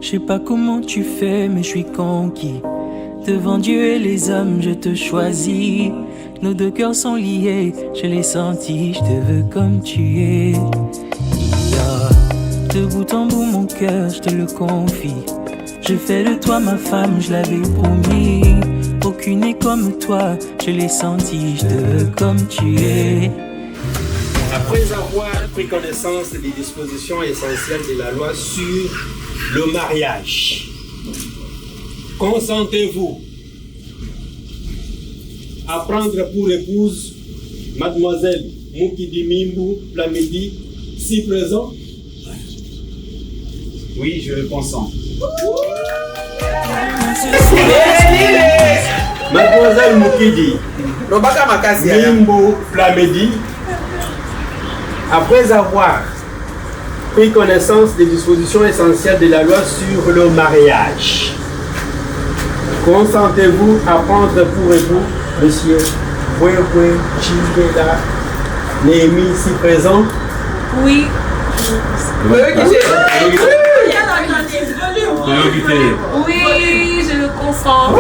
Je sais pas comment tu fais, mais je suis conquis. Devant Dieu et les hommes, je te choisis. Nos deux cœurs sont liés, je l'ai senti. Je te veux comme tu es. De bout en bout mon cœur, je te le confie. Je fais de toi ma femme, je l'avais promis. Aucune n'est comme toi, je l'ai senti. Je te veux comme tu es. Après avoir pris connaissance des dispositions essentielles de la loi sur le mariage, consentez-vous à prendre pour épouse Mademoiselle Mukidi Mimbu Plamedi, si présent? Oui, je le consens. Mademoiselle Mukidi Mimbu Plamedi, après avoir pris connaissance des dispositions essentielles de la loi sur le mariage, consentez-vous à prendre pour époux Monsieur Bouéoué Chingela Néhémie, si présent? Oui. Oui, je le consens.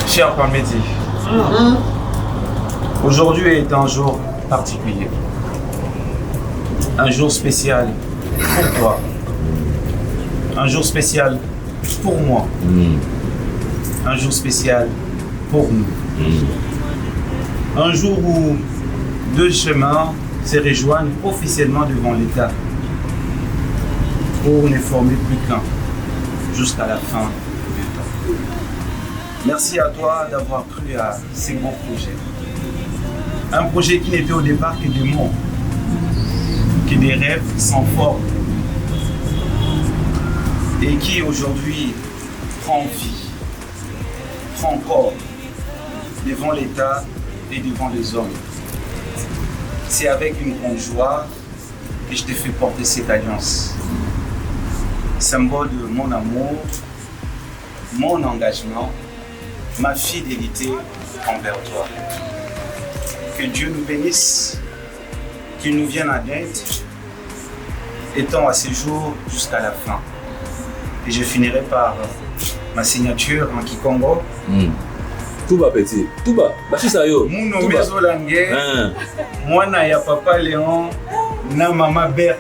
Cher Pamedi, aujourd'hui est un jour particulier. Un jour spécial pour toi. Un jour spécial pour moi. Un jour spécial pour nous. Un jour où deux chemins se rejoignent officiellement devant l'État pour ne former plus qu'un jusqu'à la fin du temps. Merci à toi d'avoir cru à ces grands projets. Un projet qui n'était au départ que des mots, que des rêves sans forme et qui aujourd'hui prend vie, prend corps devant l'État et devant les hommes. C'est avec une grande joie que je te fais porter cette alliance. Symbole de mon amour, mon engagement, ma fidélité envers toi. Que Dieu nous bénisse, qu'il nous vienne en aide, étant à ce jour jusqu'à la fin. Et je finirai par ma signature en Kikongo. Touba petit, Touba, Bachisayo. Mouno Mezolangue, Mwana ya Papa Léon, na Mama Berthe.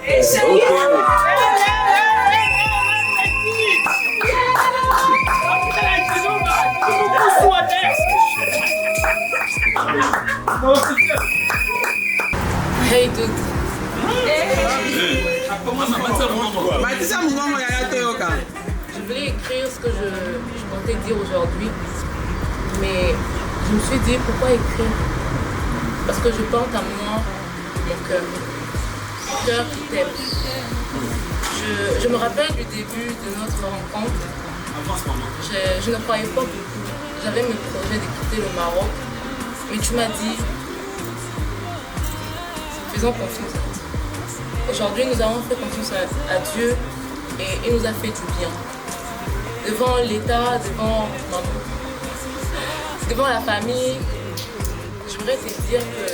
Hey dude. Je voulais écrire ce que je comptais dire aujourd'hui, mais je me suis dit pourquoi écrire? Parce que je porte à moi mon cœur qui t'aime. Je me rappelle du début de notre rencontre. Je ne croyais pas beaucoup. J'avais mes projets de quitter le Maroc, mais tu m'as dit faisons confiance. Aujourd'hui, nous avons fait confiance à Dieu et il nous a fait du bien. Devant l'État, devant la famille, j'aimerais te dire que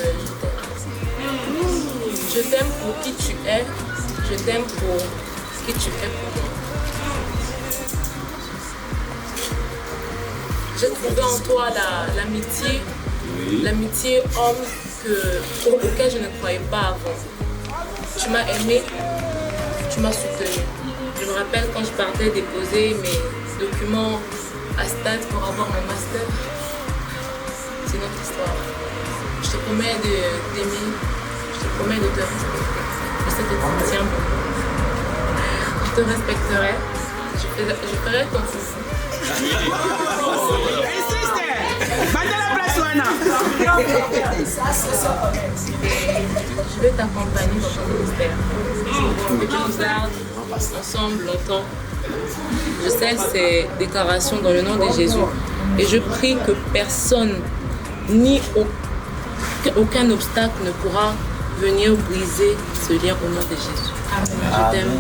je t'aime pour qui tu es, je t'aime pour ce que tu fais pour moi. J'ai trouvé en toi l'amitié, l'amitié homme auquel je ne croyais pas avant. Tu m'as aimé, tu m'as soutenu. Je me rappelle quand je partais déposer mes documents à Stade pour avoir mon master. C'est notre histoire. Je te promets de t'aimer, je te promets de te respecter. Je sais que tu me tiens bon. Je te respecterai, je ferai ton foufou. Je vais t'accompagner dans ton ministère. Que tu nous gardes ensemble longtemps. Je scelle ces déclarations dans le nom de Jésus. Et je prie que personne, ni aucun obstacle ne pourra venir briser ce lien au nom de Jésus. Je t'aime.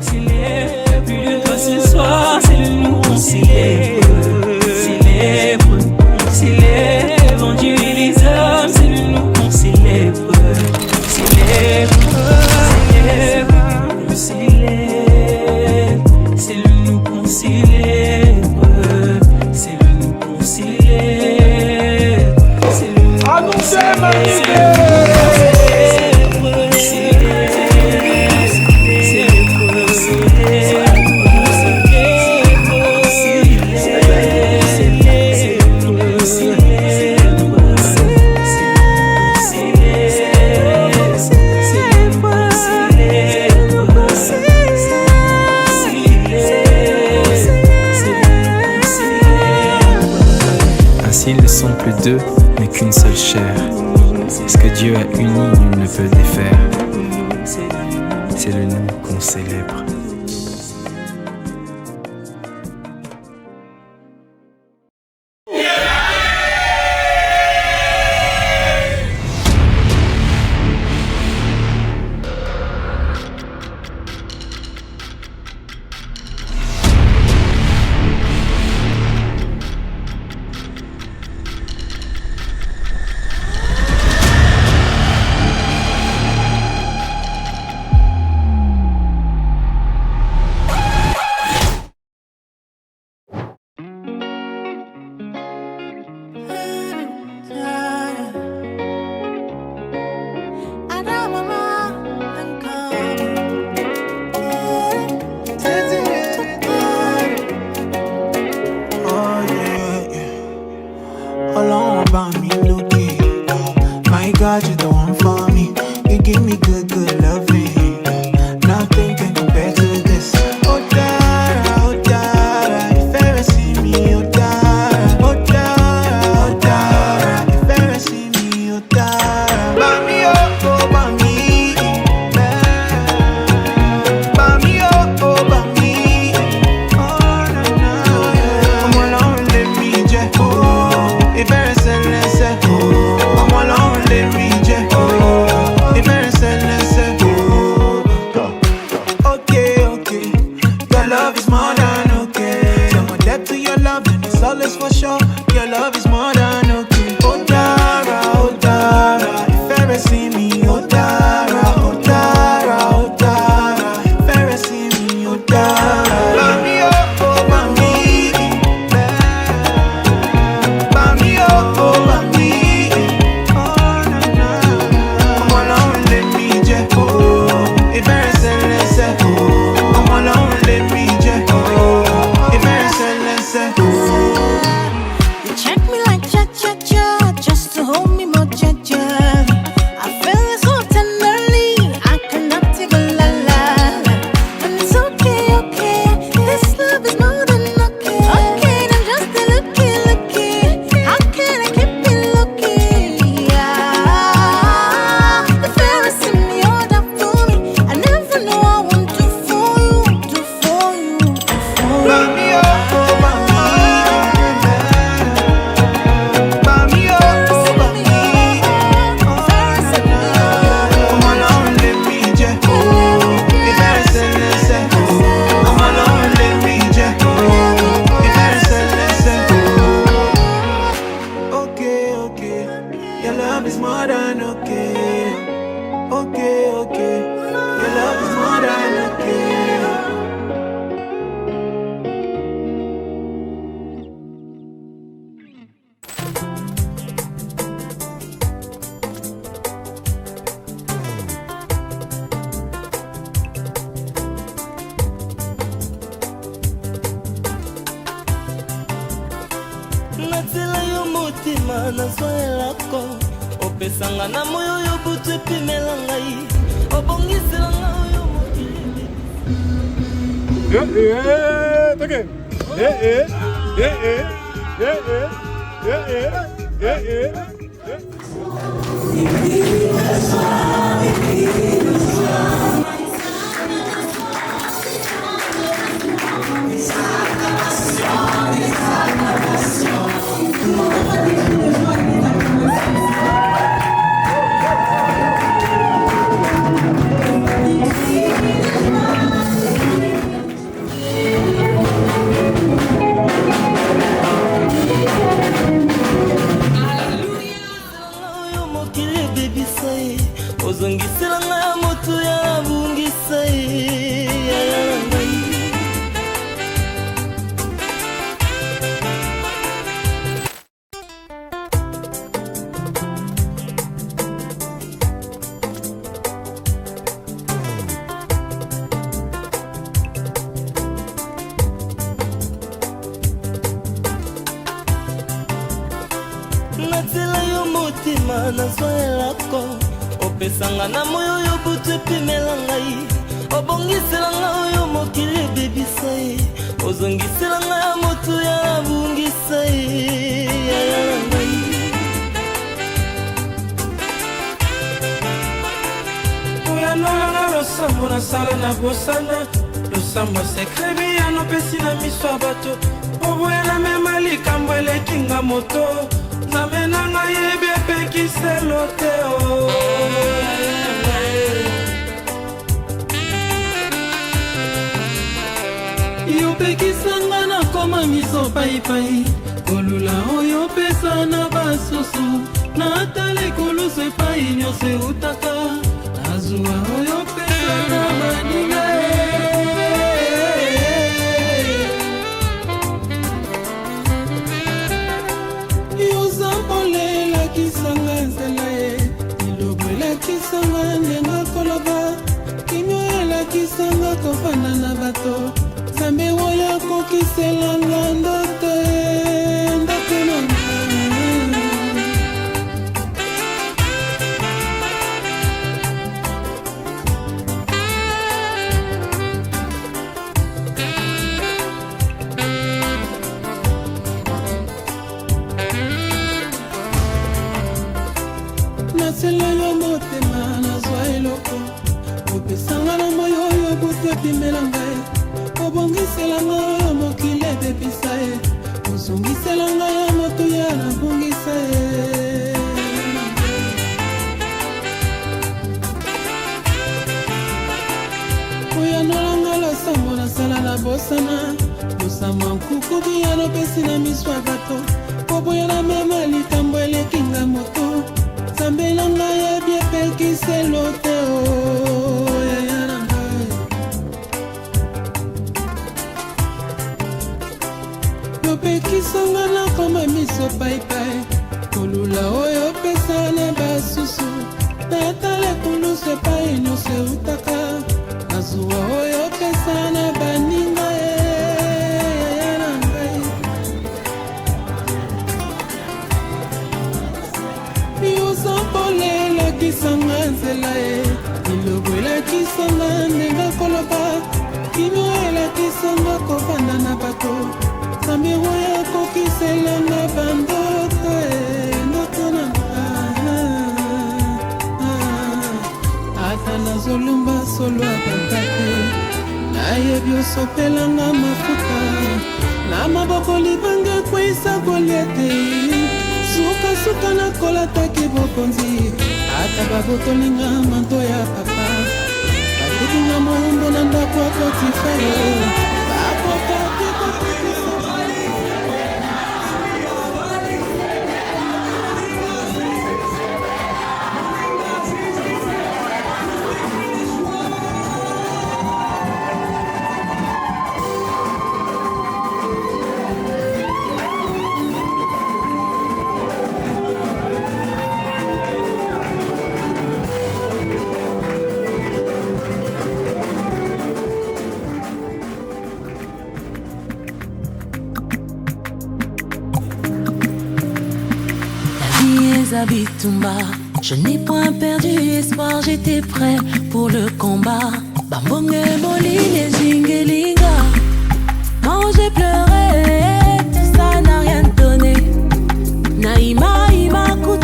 Plus de toi ce soir, c'est le nous qu'on célèbre. Célèbre, célèbre. En Dieu et les hommes, c'est le nous qu'on célèbre. Célèbre, célèbre, célèbre. C'est le nous qu'on célèbre. C'est le nous qu'on célèbre. C'est le nous qu'on célèbre. Ils ne sont plus deux, mais qu'une seule chair. Ce que Dieu a uni, nul ne peut défaire. C'est le nous qu'on célèbre. nazwa elako opesanga na moyo oyo butu epimela ngai obongisela ngai oyo mokili ebebisa ye ozongisela ngai ya motu ya bungisa ye yaya na ngai oyanolanga losambo nasala na bosana losambo sekre biyano pesi na miso ya bato oboyana mema likambo elekinga moto nzambe na ngai yebi epekiselo te yopekisanga na koma miso paipai kolula oyo pesa na basusu natala ekolusu epai nyonso eutaka nazwa oyo pesa na baninga yozampole elakisanga nzela ye lilobo elakisanga ndenga koloba kimio elakisanga kofanda na bato nzambe oyo akokiselanga ndoto ndoto nanga nasela yo motema nazwa eloko opesanga na moyo oyo butu epimela ngai obongisela ngai oyo mokili ebebisa ye ozongisela ngai ya moto ya nabongisa ye oyanolanga losambo nasala na bosana losama nkuku biyano pesi na miso ya bato oboyana mema likambo elekinga moto nzambe na ngai yebi epekiselo te yaya na ngai yopekisanga na koma miso paipai kolula oyo pesa na basusu natala ekulusu epai nyonso eutaka nazwa oyo pesa na baninga yaya na ngai yozampole elakisanga nzela ye lilobo elakisanga ndenga koloba kimio elakisanga kofanda na bato nzambe oyo akokiselanga bandoto ndoto nanga ata nazolumba solo abanga te nayebi osopelanga mafuta na maboko libanga ekweyisa kolia te sukasuka nakolataki bokonzi ata babotolinga manto ya papa batekinga moumbo na ndako ya potifare bakokaki kotekisa Bitumba, je n'ai point perdu espoir, j'étais prêt pour le combat. Bambonge boline zingelinga. Quand j'ai pleuré, tout ça n'a rien donné. Naïma,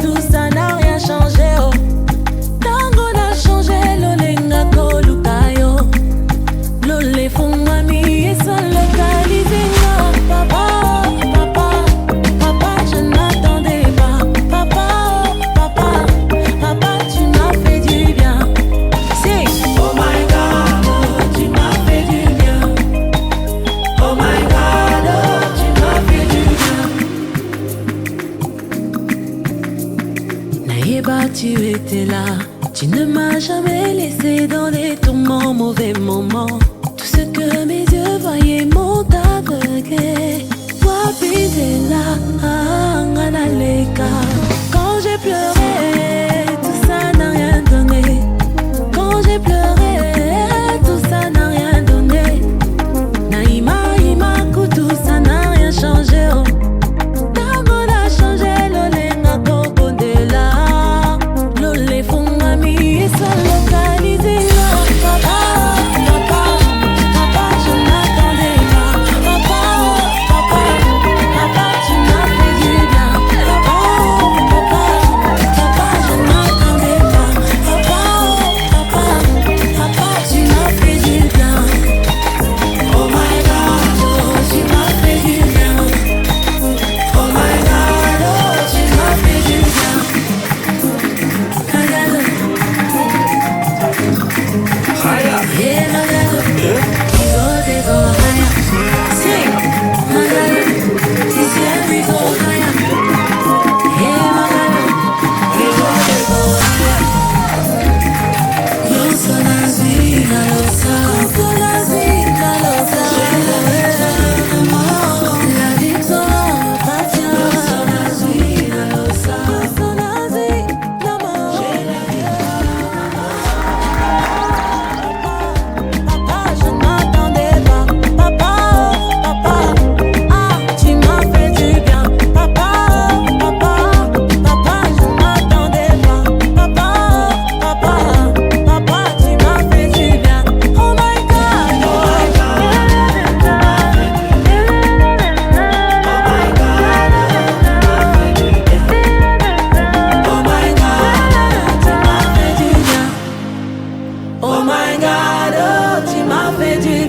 tout ça n'a rien changé. Oh. Tango n'a changé, l'olenga kolukayo. L'ole fongami et son localisé. Papa. Tu étais là, tu ne m'as jamais laissé dans des tourments, mauvais moments. Tout ce que mes yeux voyaient m'ont aveuglé. Toi, puis t'es là, quand j'ai pleuré, tout ça n'a rien donné. Quand j'ai pleuré, tout ça n'a rien donné. Naïma, tout ça n'a rien changé. Oh. Tango n'a changé, l'olenga kobondela.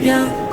bien.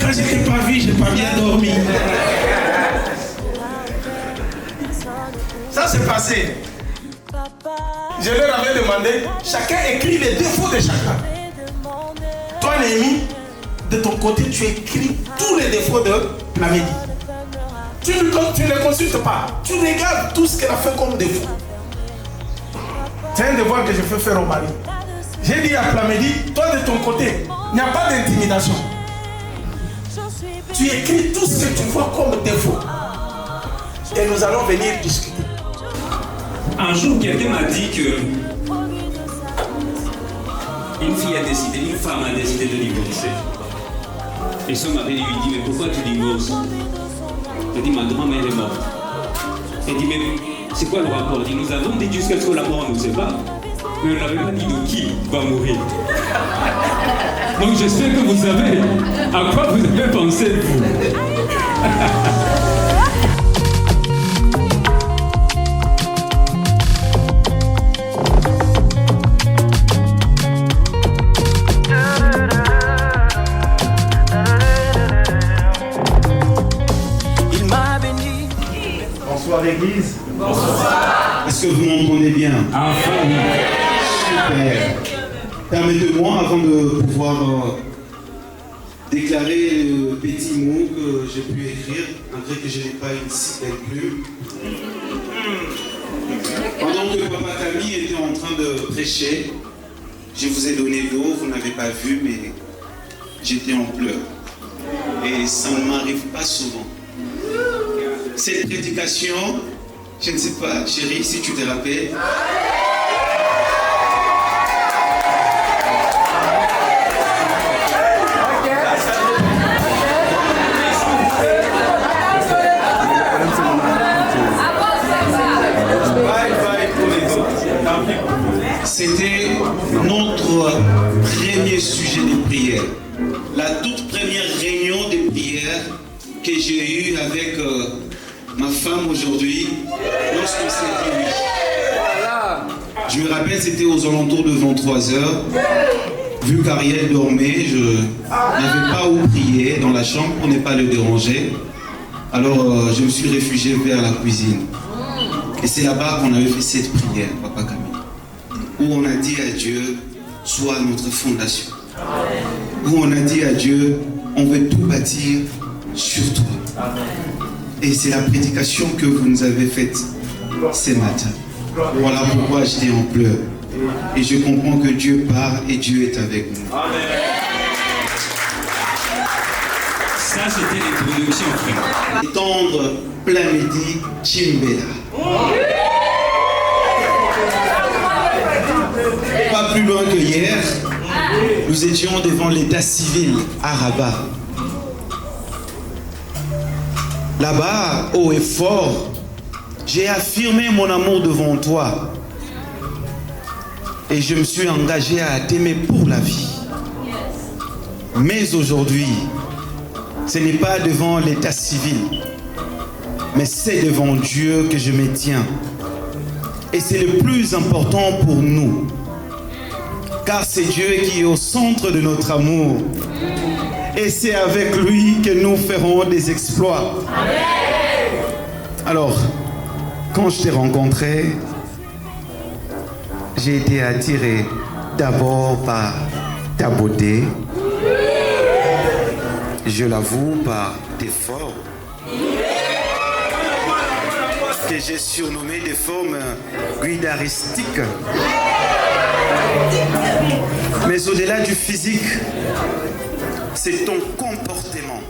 Quand je t'ai pas vu, j'ai pas bien dormi. Ça s'est passé. Je leur avais demandé, chacun écrit les défauts de chacun. Toi, Néhémie, de ton côté, tu écris tous les défauts de Plamedi. Tu ne consultes pas. Tu regardes tout ce qu'elle a fait comme défaut. C'est un devoir que je fais faire au mari. J'ai dit à Plamedi, toi de ton côté, il n'y a pas d'intimidation. Tu écris tout ce que tu vois comme défaut. Et nous allons venir discuter. Un jour, quelqu'un m'a dit que une femme a décidé de divorcer. Et son mari lui dit, mais pourquoi tu divorces? Elle dit, ma grand-mère est morte. Elle dit, mais c'est quoi le rapport? Elle dit, nous avons dit jusqu'à ce que la mort nous sépare. Mais on n'avait pas dit de qui va mourir. Donc j'espère que vous savez à quoi vous avez pensé, vous. Bonsoir l'église. Bonsoir. Est-ce que vous m'entendez bien? Enfin, super. Permettez-moi, avant de pouvoir déclarer le petit mot que j'ai pu écrire, malgré que je n'ai pas une si belle plume. Pendant que Papa Camille était en train de prêcher, je vous ai donné l'eau, vous n'avez pas vu, mais j'étais en pleurs. Et ça ne m'arrive pas souvent. Cette prédication, je ne sais pas, chérie, si tu te rappelles. C'était notre premier sujet de prière. La toute première réunion de prière que j'ai eue avec ma femme aujourd'hui, lorsqu'on s'est dit oui. Je me rappelle, c'était aux alentours de 23h. Vu qu'Ariel dormait, je n'avais pas où prier dans la chambre pour ne pas le déranger. Alors je me suis réfugié vers la cuisine. Et c'est là-bas qu'on avait fait cette prière, Papa Camille, où on a dit à Dieu, sois notre fondation. Où on a dit à Dieu, on veut tout bâtir sur toi. Et c'est la prédication que vous nous avez faite ce matin. Voilà pourquoi j'étais en pleurs. Et je comprends que Dieu parle et Dieu est avec nous. ça c'était l'introduction, frère. Étendre Plamedi Chimbela. Pas plus loin que hier, nous étions devant l'état civil à Rabat. Là-bas, haut et fort, j'ai affirmé mon amour devant toi. Et je me suis engagé à t'aimer pour la vie. Mais aujourd'hui, ce n'est pas devant l'état civil, mais c'est devant Dieu que je me tiens. Et c'est le plus important pour nous. Car c'est Dieu qui est au centre de notre amour. Et c'est avec lui que nous ferons des exploits. Alors, quand je t'ai rencontré, j'ai été attiré d'abord par ta beauté, je l'avoue, par tes formes, que j'ai surnommé des formes guidaristiques. Mais au-delà du physique, c'est ton comportement,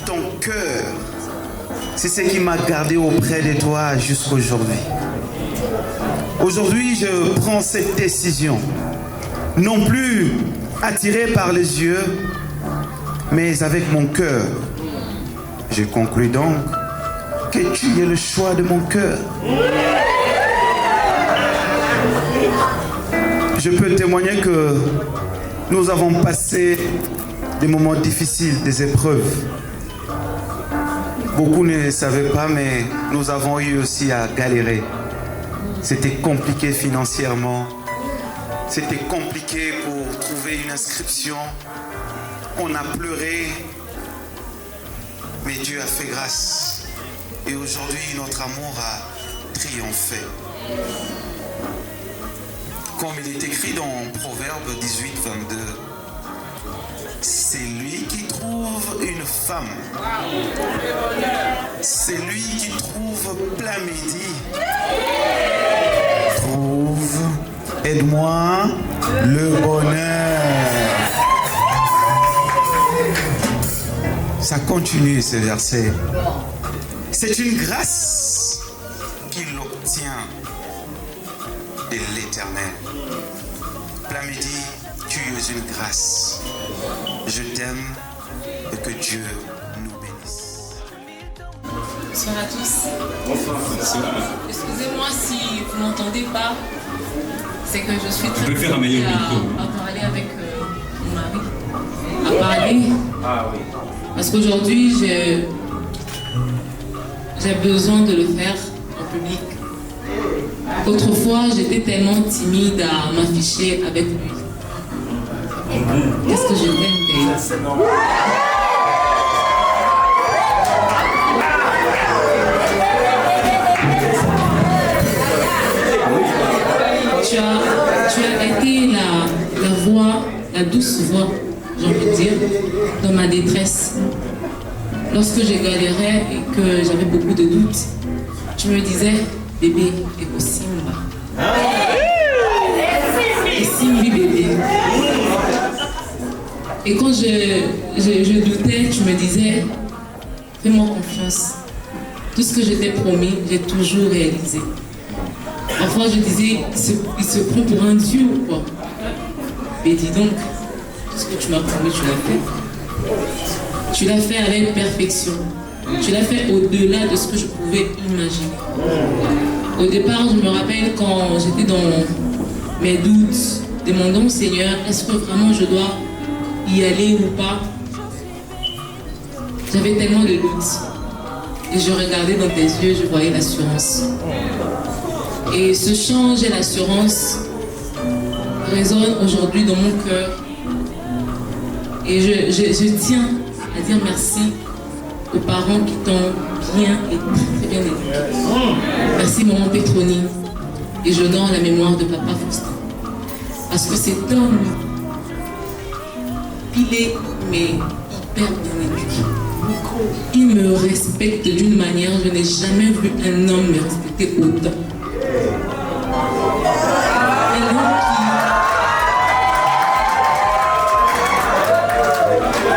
ton cœur. C'est ce qui m'a gardé auprès de toi jusqu'aujourd'hui. Aujourd'hui, je prends cette décision, non plus attiré par les yeux, mais avec mon cœur. Je conclus donc que tu es le choix de mon cœur. Je peux témoigner que nous avons passé des moments difficiles, des épreuves. Beaucoup ne savaient pas, mais nous avons eu aussi à galérer. C'était compliqué financièrement. C'était compliqué pour trouver une inscription. on a pleuré, mais Dieu a fait grâce. Et aujourd'hui, notre amour a triomphé. Comme il est écrit dans Proverbe 18, 22, c'est lui qui trouve une femme. C'est lui qui trouve plein midi. Trouve, aide-moi, le bonheur. Ça continue ce verset. C'est une grâce qu'il obtient de l'Éternel. Plein midi, tu es une grâce. Je t'aime et que Dieu nous bénisse. Bonsoir à tous. Excusez-moi si vous m'entendez pas. C'est que je suis très occupée à parler avec mon mari. À parler. Ah oui. Parce qu'aujourd'hui, j'ai besoin de le faire en public. Autrefois, j'étais tellement timide à m'afficher avec lui. Qu'est-ce que je t'aime, C'est tu as été la voix, la douce voix, j'ai envie de dire, dans ma détresse. Lorsque je galérais et que j'avais beaucoup de doutes, tu me disais, bébé, et Simba. Et Simbi bébé. Et quand je doutais, tu me disais, fais-moi confiance. Tout ce que je t'ai promis, j'ai toujours réalisé. Parfois je disais, il se prend pour un dieu ou quoi? Mais dis donc, tout ce que tu m'as promis, tu l'as fait. Tu l'as fait avec perfection. Tu l'as fait au-delà de ce que je pouvais imaginer. Au départ, je me rappelle quand j'étais dans mes doutes, demandant au Seigneur, est-ce que vraiment je dois y aller ou pas? J'avais tellement de doutes. Et je regardais dans tes yeux, je voyais l'assurance. Et ce chant, j'ai l'assurance, résonne aujourd'hui dans mon cœur. Et je tiens à dire merci aux parents qui t'ont bien et très bien éduqué. Merci maman Pétronie. Et j'honore la mémoire de papa Faustin. Parce que cet homme, il est mais hyper bien éduqué. Il me respecte d'une manière, je n'ai jamais vu un homme me respecter autant.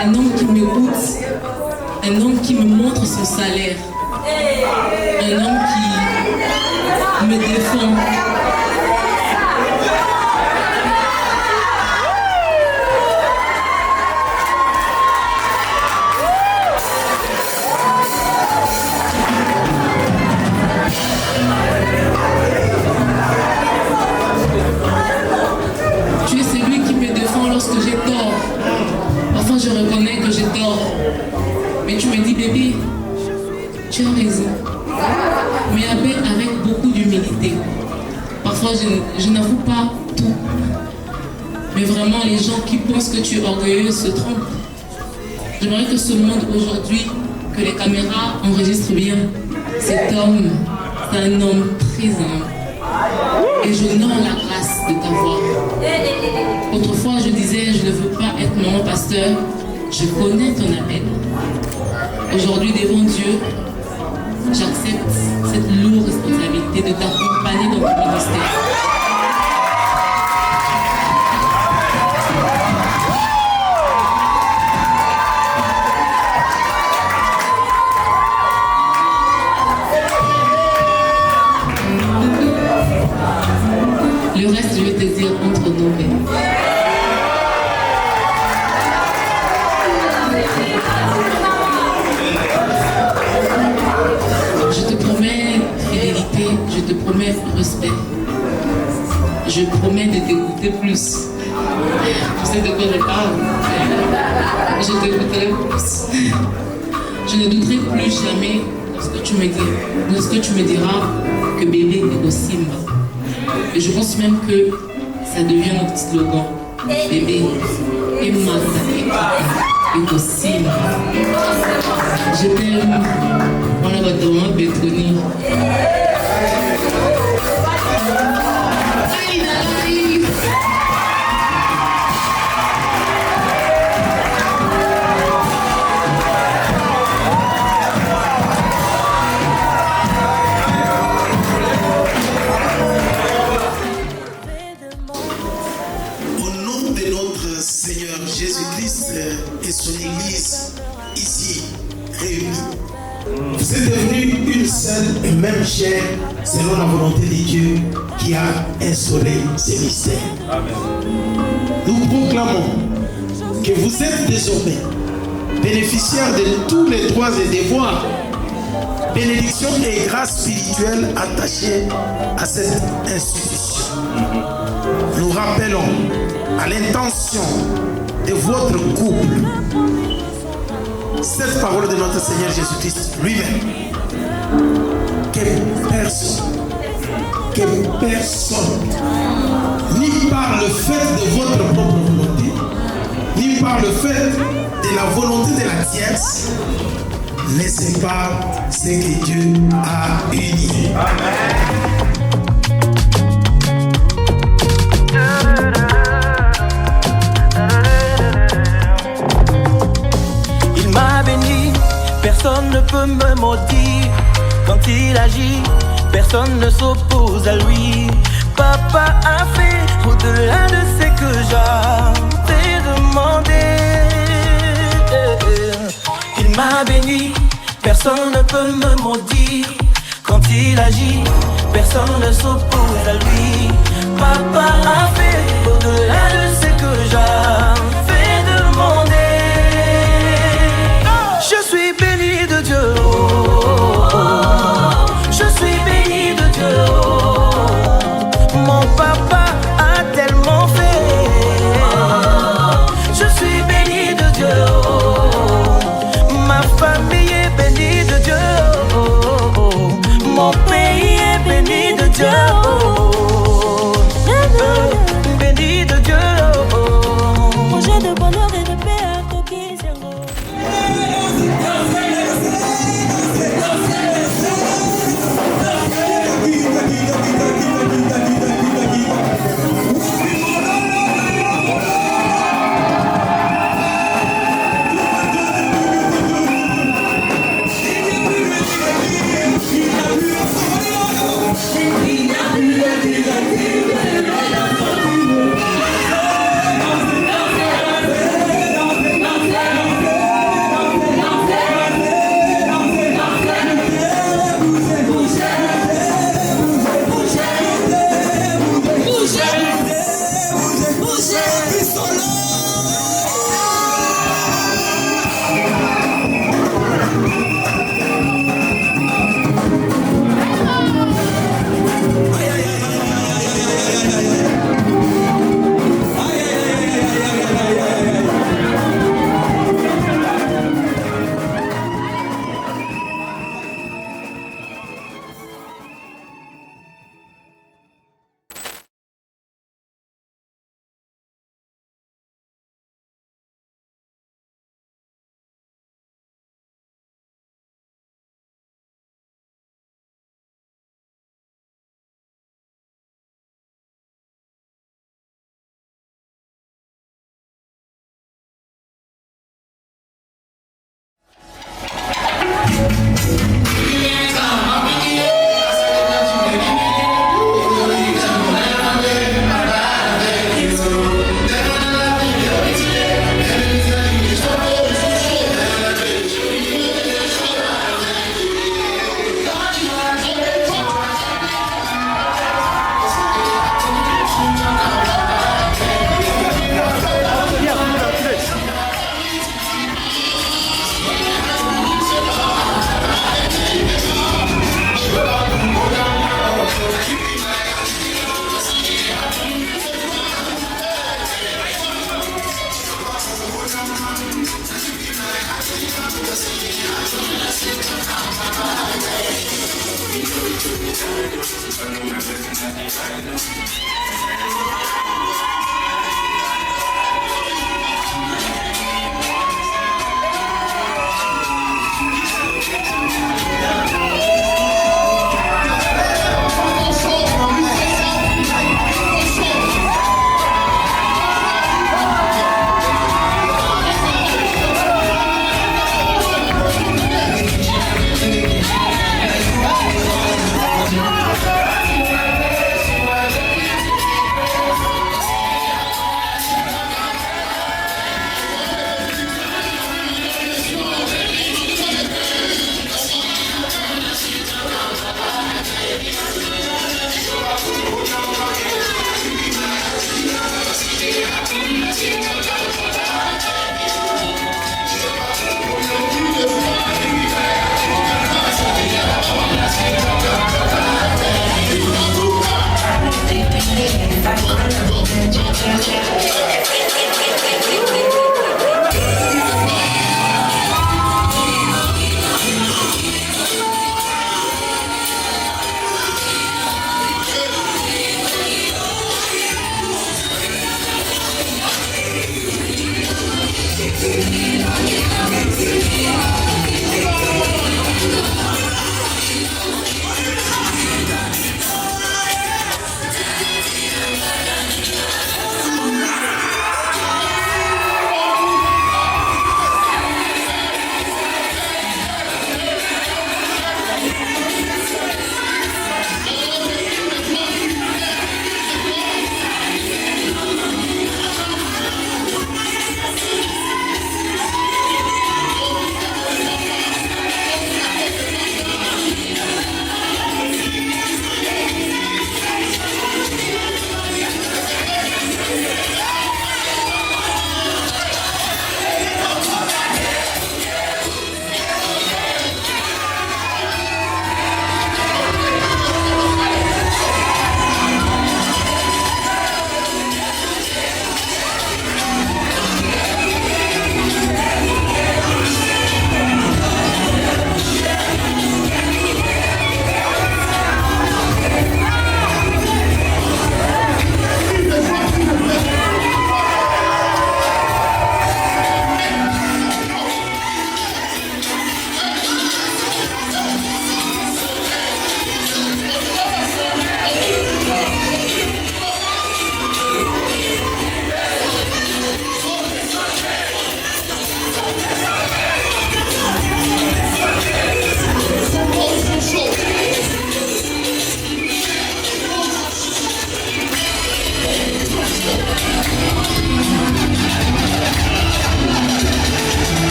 Un homme qui m'écoute, un homme qui me montre son salaire, un homme qui me défend. Tu es celui qui me défend lorsque j'ai tort. Parfois je reconnais que j'ai tort. Mais tu me dis, bébé, tu as raison. Mais avec beaucoup d'humilité. Parfois je n'avoue pas tout. Mais vraiment les gens qui pensent que tu es orgueilleuse se trompent. J'aimerais que ce monde aujourd'hui, que les caméras enregistrent bien. Cet homme, c'est un homme très humble. Et j'honore la grâce de ta voix. Autrefois, je disais, je ne veux pas être maman pasteur. Je connais ton appel. Aujourd'hui, devant Dieu, j'accepte cette lourde responsabilité de t'accompagner dans ton ministère. Le reste, je vais te dire entre nous. Je te promets fidélité, je te promets respect. Je promets de t'écouter plus. Tu sais de quoi je parle? Je t'écouterai plus. Je ne douterai plus jamais lorsque tu me diras que bébé est au Simba. Et je pense même que ça devient notre slogan. Bébé Je t'aime, on a votre Bétroni. Jésus-Christ et son Église ici réunis. Vous êtes devenus une seule et même chair selon la volonté de Dieu qui a instauré ces mystères. Amen. Nous proclamons que vous êtes désormais bénéficiaires de tous les droits et devoirs, bénédictions et grâces spirituelles attachées à cette institution. Nous rappelons à l'intention de votre couple cette parole de notre Seigneur Jésus-Christ lui-même, que personne, ni par le fait de votre propre volonté, ni par le fait de la volonté de la tierce, ne sépare ce que Dieu a uni. Amen. Personne ne peut me maudire. Quand il agit, personne ne s'oppose à lui. Papa a fait au-delà de ce que j'avais demandé. Il m'a béni, personne ne peut me maudire. Quand il agit, personne ne s'oppose à lui. Papa a fait au-delà de ce que j'avais demandé. Je suis béni de Dieu, je suis béni de Dieu. Mon papa a tellement fait. Je suis béni de Dieu. Ma famille est bénie de Dieu. Mon pays est béni de Dieu. Béni de Dieu. Projet de bonheur et de paix à coquille zéro.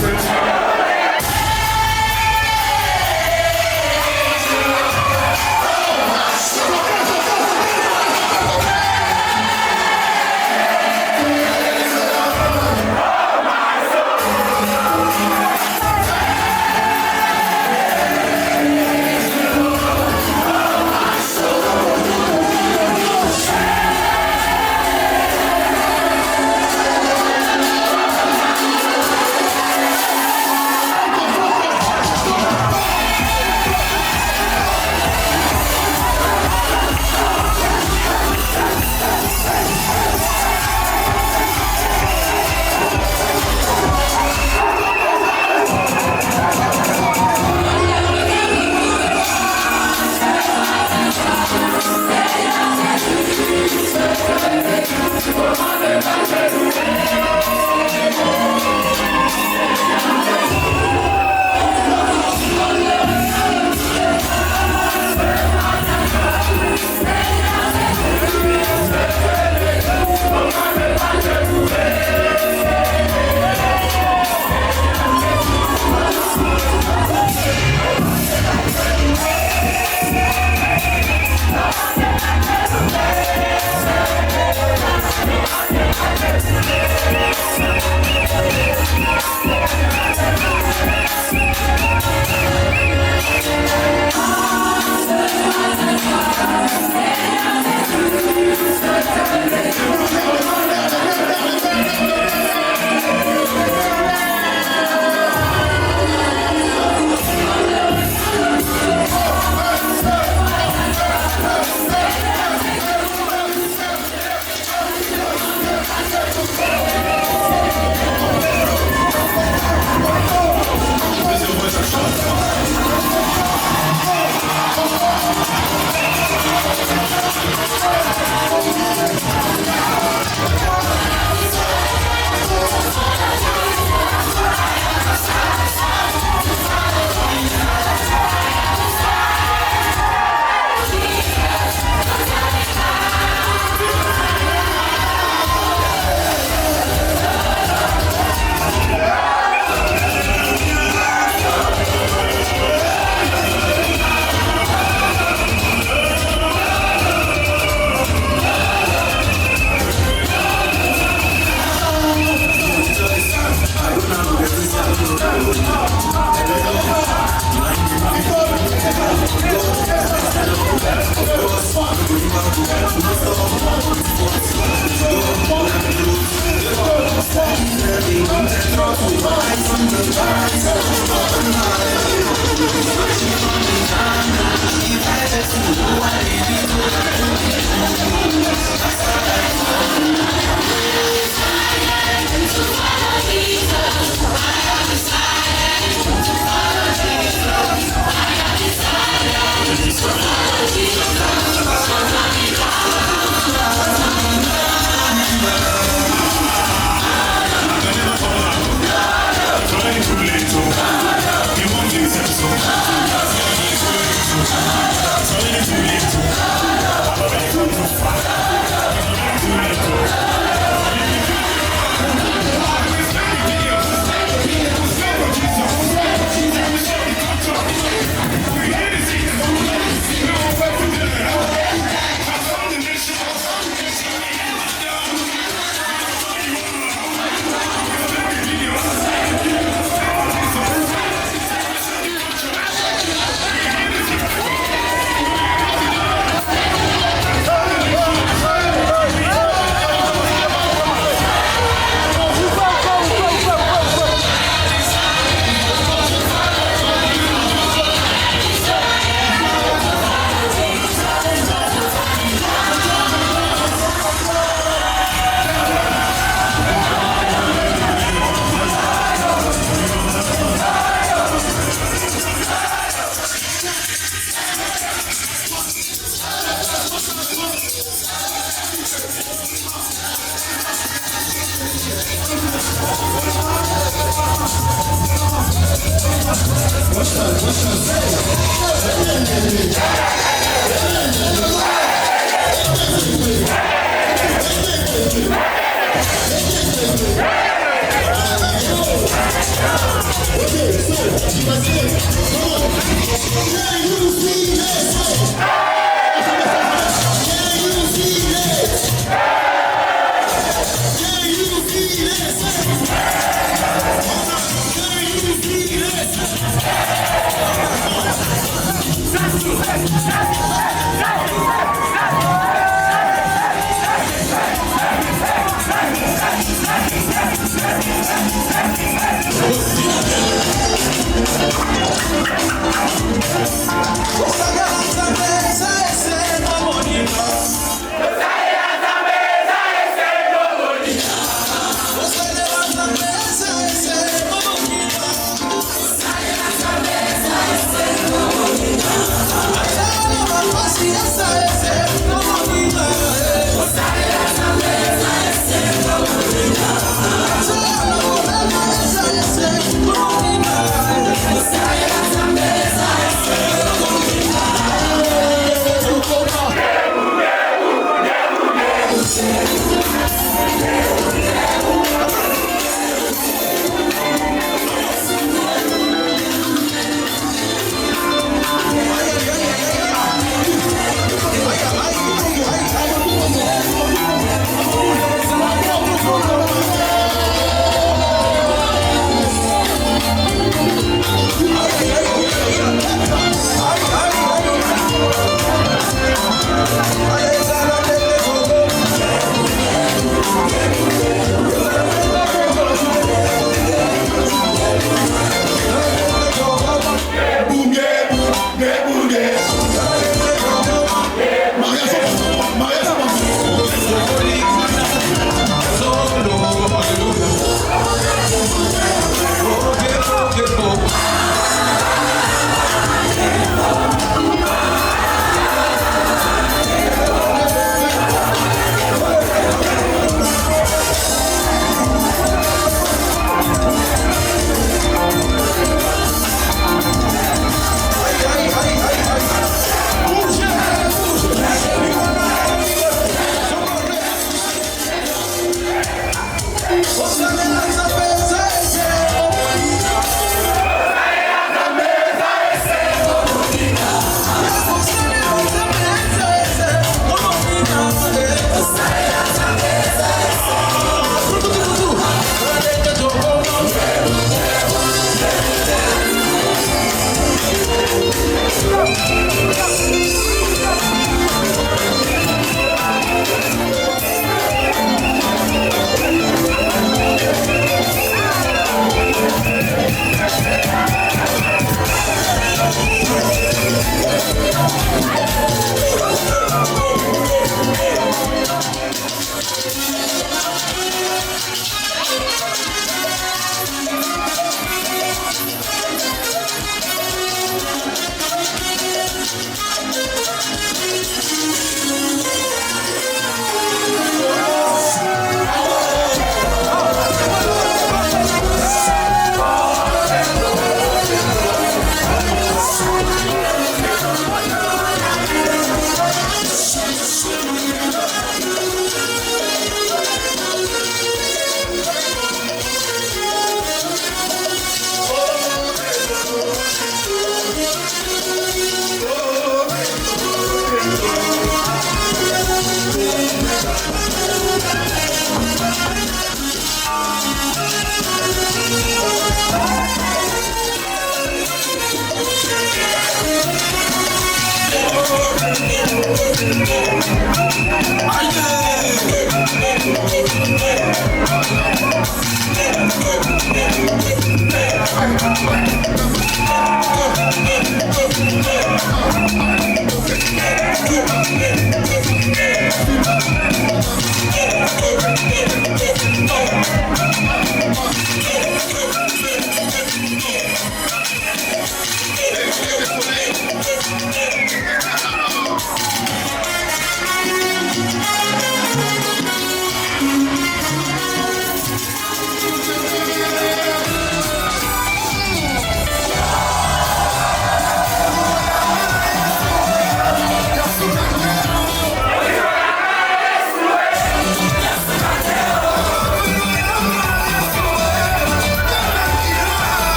Yeah.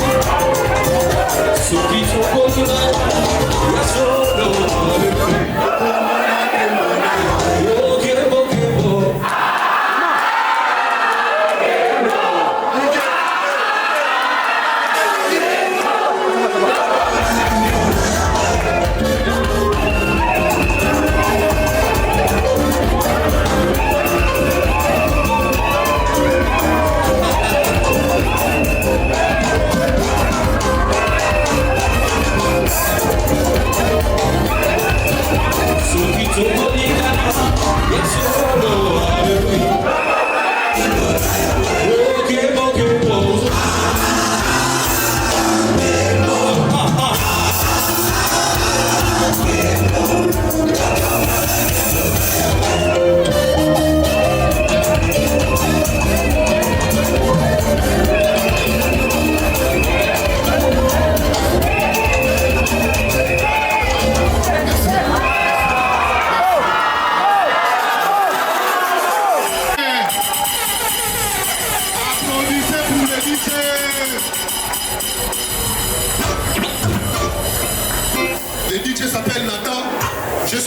Thank you.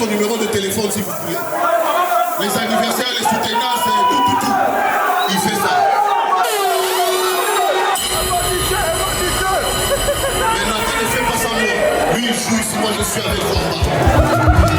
son numéro de téléphone si vous voulez. Les anniversaires, les soutenances, tout. Il fait ça. Mais Nathan ne fait pas ça moi. Lui il joue ici, moi je suis avec Rwanda.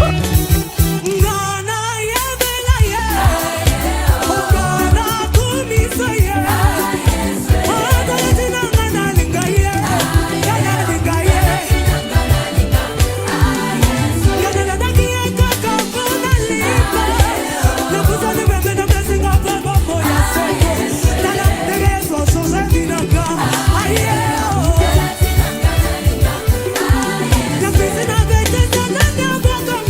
Come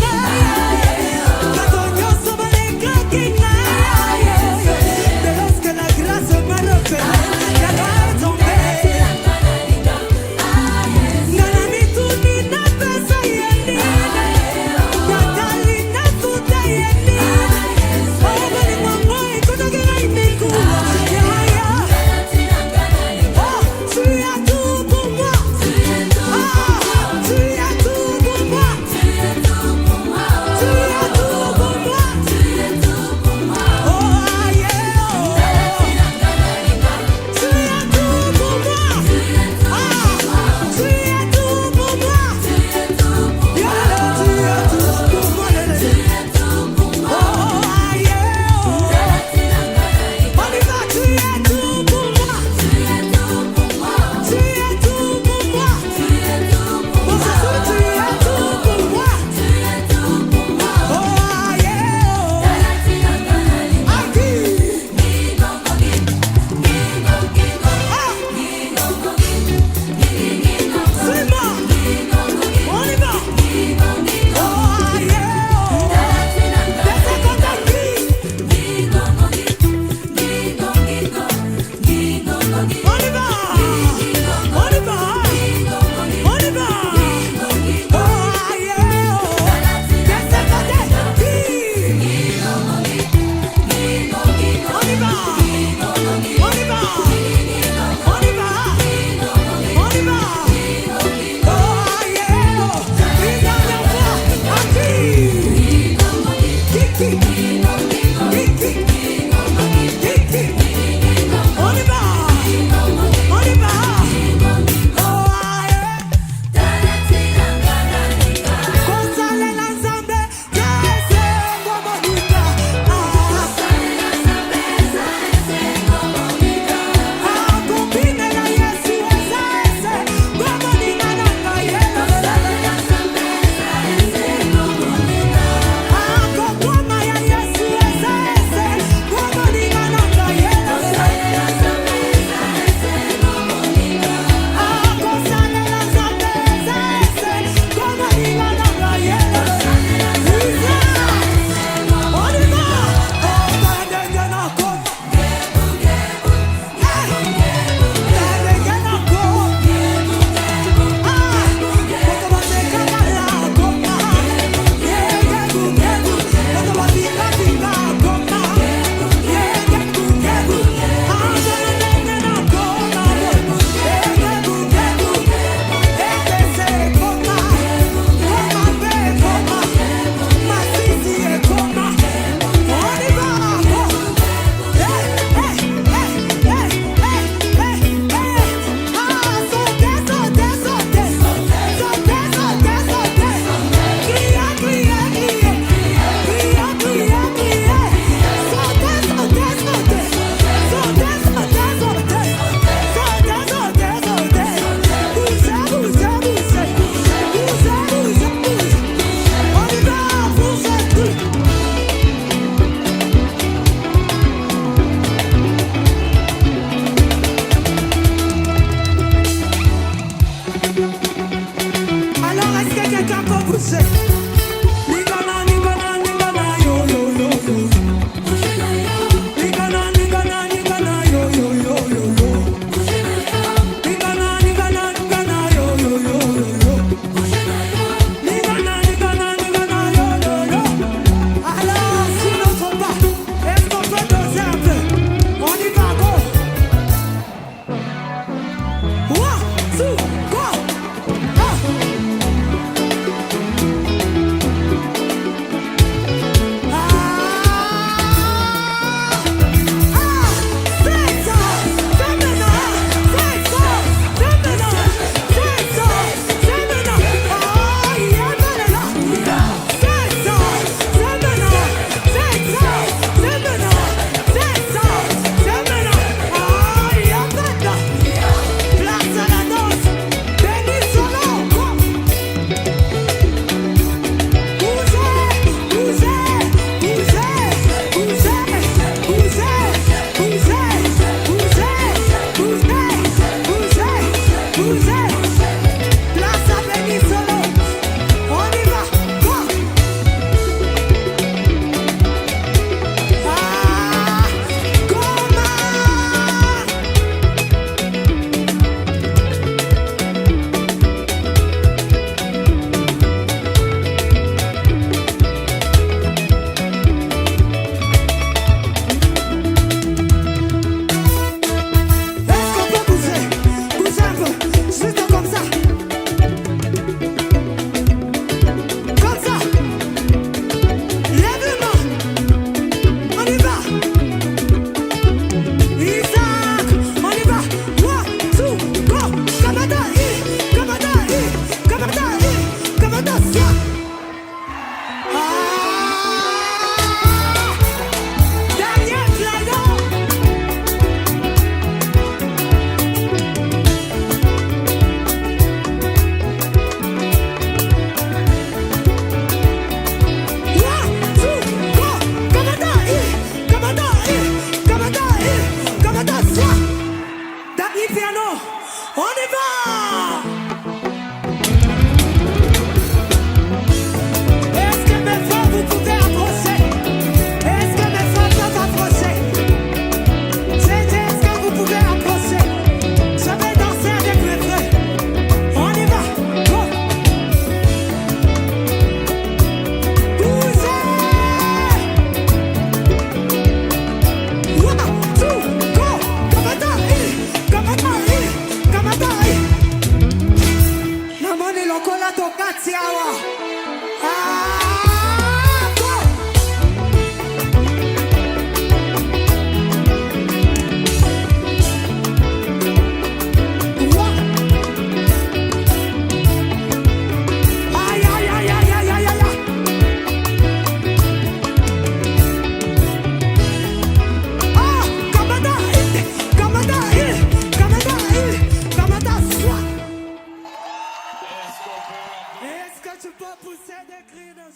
Tu dois pousser des cris de